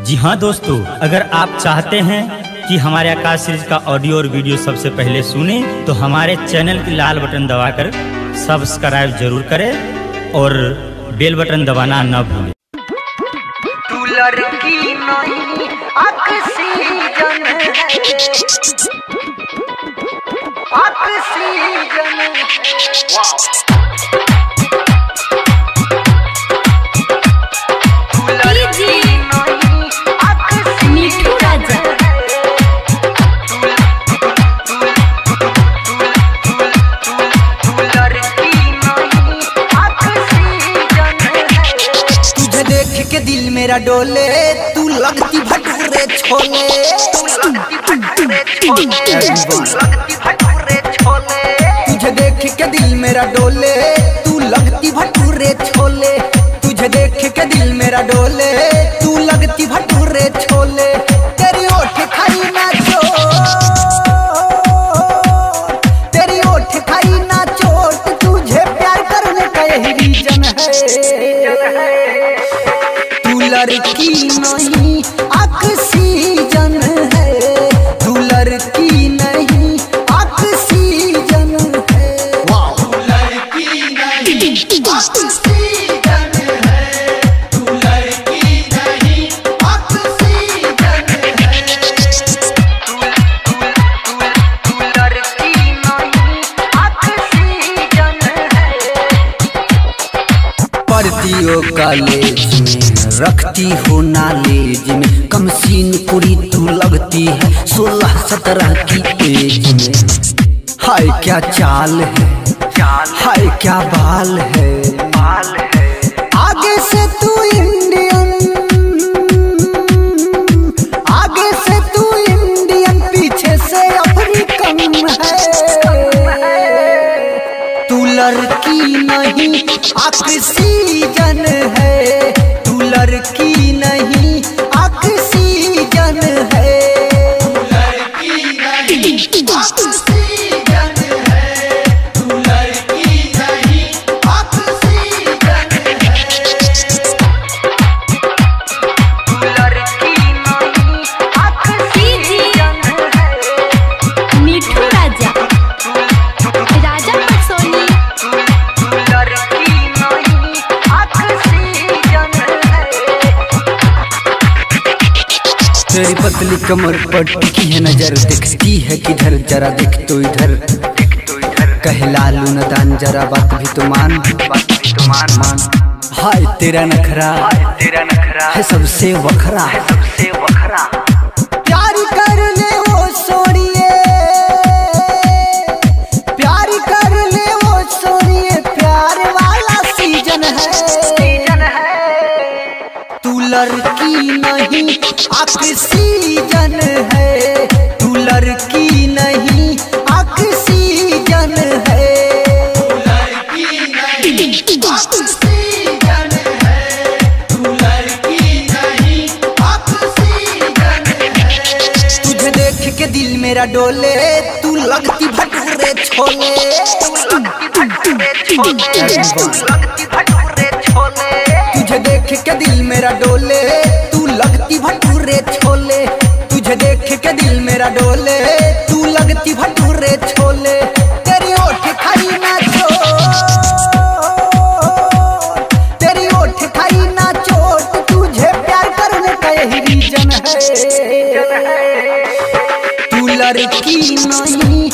जी हाँ दोस्तों, अगर आप चाहते हैं कि हमारे आकाश सीरीज का ऑडियो और वीडियो सबसे पहले सुने तो हमारे चैनल की लाल बटन दबाकर सब्सक्राइब जरूर करें और बेल बटन दबाना न भूलें। तू लड़की नहीं ऑक्सीजन है, ऑक्सीजन मिठू राजा तुझे देख के दिल मेरा डोले, तू लगती भटूरे छोले, तुझे देख के दिल मेरा डोले, तू लगती भटूरे छोले, तुझे देख के दिल मेरा डोले, तू लगती भटूरे छोले, तेरी ओठ खाई ना चोट, तेरी ओठ खाई ना चोट, तुझे प्यार करने का यही रीजन है। तू लड़की नहीं ऑक्सीजन है, तू लड़की नहीं ऑक्सीजन है। तू लड़की नहीं ऑक्सीजन है, तू लड़की नहीं ऑक्सीजन है। तू लड़की नहीं ऑक्सीजन है। पढ़ती हो कॉलेज में, रखती हो नॉलेज में, कम सीन पूरी तू लगती है 16-17 की एज में। हाय क्या चाल है, हाय क्या बाल है, आगे से तू इंडियन, आगे से तू इंडियन, पीछे से अफ्रीकन है। तू लड़की नहीं ऑक्सीजन है, तू लड़की नहीं ऑक्सीजन है। लड़की नहीं ऑक्सीजन है, तू लड़की नहीं ऑक्सीजन है। तू लड़की नहीं ऑक्सीजन है। मिठू राजा राजा पटसोनी तू लड़की नहीं ऑक्सीजन है। तेरी पतली कमर पर टिकी है नजर, दिखती है किधर, जरा देख तो इधर, कहे लालू नदान, जरा बात भी तो मान, मान। हाय तेरा नखरा है सबसे वखरा, प्यार कर ले वो सोनिए, प्यार कर ले वो सोनिए, प्यार वाला सीजन है। तू लड़की नहीं ऑक्सीजन है, तू लड़की नहीं ऑक्सीजन है। लड़की नहीं ऑक्सीजन है, तू लड़की नहीं ऑक्सीजन है। तुझे देख के दिल मेरा डोले, तू लगती भटूरे छोले, तुझे देख के दिल मेरा डोले, तू लगती भटूरे छोले, तुझे देख के दिल मेरा डोले, तू लगती भटूरे छोले, तेरी ओठ खाई ना चोट, तेरी ओठ खाई ना चोट, तुझे प्यार करने का यही रीजन है। तू लड़की नहीं